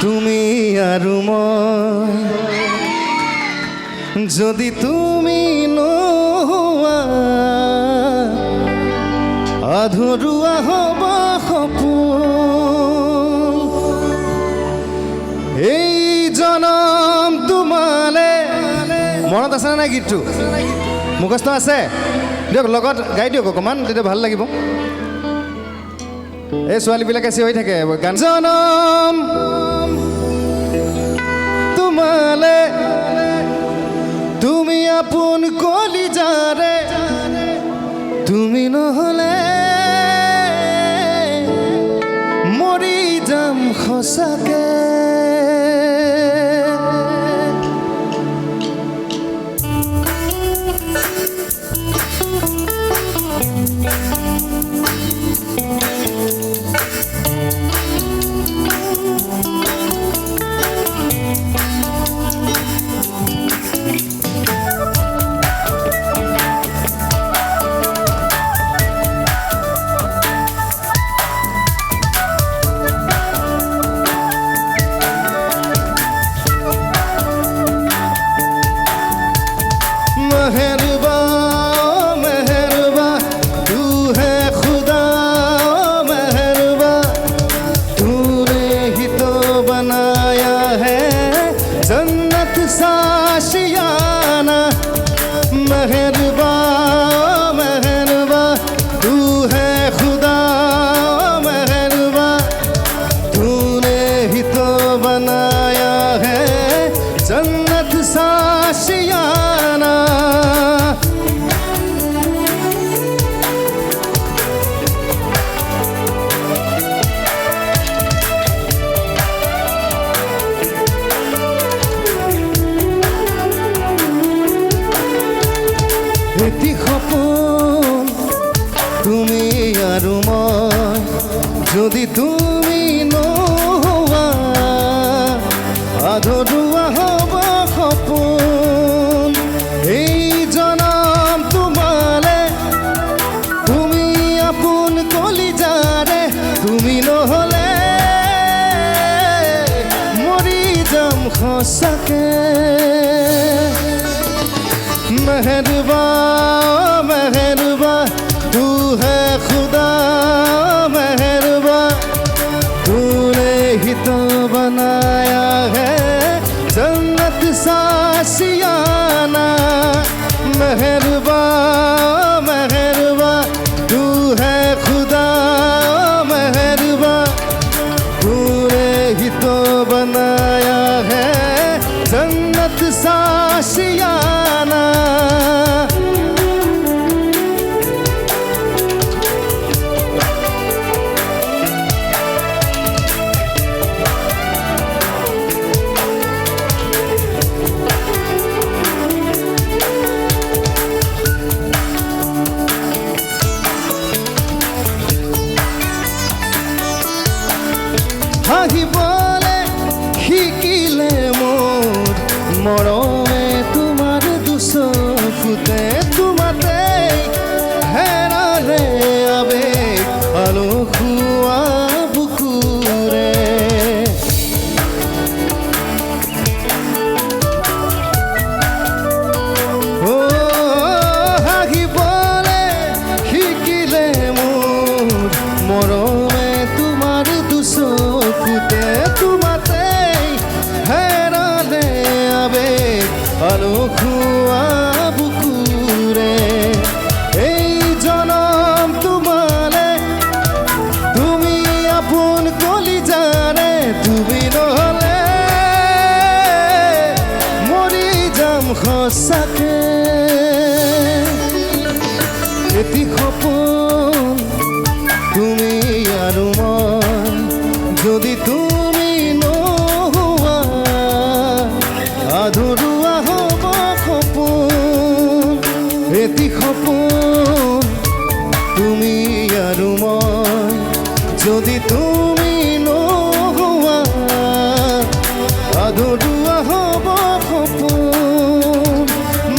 তুমি আৰু মই যদি তুমি নোহোৱা আধৰুৱা হ'ব সপোন এই জনম তোমালে। মনত আছে নাই গীতটো? মুখস্থ আছে? দিয়ক লগত গাই দিয়ক অকণমান, তেতিয়া ভাল লাগিব। এই ছোৱালীবিলাকে চিঞৰি থাকে গান। জনম তোমালে তুমি আপোন কলিজাৰে, তুমি নহ'লে মৰি যাম সঁচাকে। मेहरबा मेहरबा तू है खुदा, मेहरबा तूने ही तो बनाया है जन्नत सा आशियाना। मेहरबा मेहरबा तू है खुदा, मेहरबा तूने ही तो बनाया है जन्नत सा आशियाना। এটি সপোন তুমি আৰু মই যদি তুমি নোহোৱা আধৰুৱা হ'ব সপোন এই জনম তোমালে তুমি আপোন কলিজাৰে, তুমি নহ'লে মৰি যাম সঁচাকে। मेहरबा मेहरबा तू है खुदा, मेहरबा तूने ही तो बनाया है जन्नत सा आशियाना। मेहरबा मेहरबा तू है खुदा, मेहरबा तूने ही तो बनाया है जन्नत सा आशियाना। হাঁহিবলে শিকিলে মোৰ মৰমে তোমাৰ দুচকুতে, তোমাতে হেৰালে আবেগ আলসুৱা বুকুৰে। হাঁহিবলে শিকিলে মোৰ মৰমে তোমাৰ দুচকুতে, তোমাতে হেৰালে আবেগ আলসুৱা বুকুৰে। এই জনম তোমালে তুমি আপোন কলিজাৰে, তুমি নহ'লে মৰি যাম সঁচাকে। এটি সপোন তুমি আৰু মই যদি তুমি নোহোৱা আধৰুৱা হ'ব সপোন। এটি সপোন তুমি আৰু মই যদি তুমি নোহোৱা আধৰুৱা হ'ব সপোন।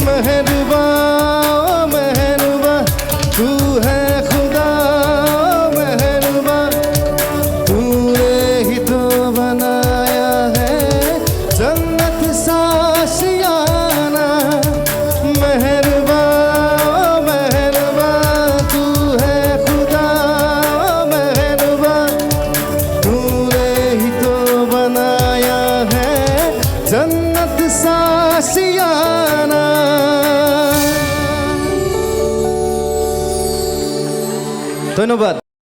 মেহৰবা মেহৰবা तू है खुदा, मेहरबा तूने ही तो হরিয়ানা ধন্যবাদ।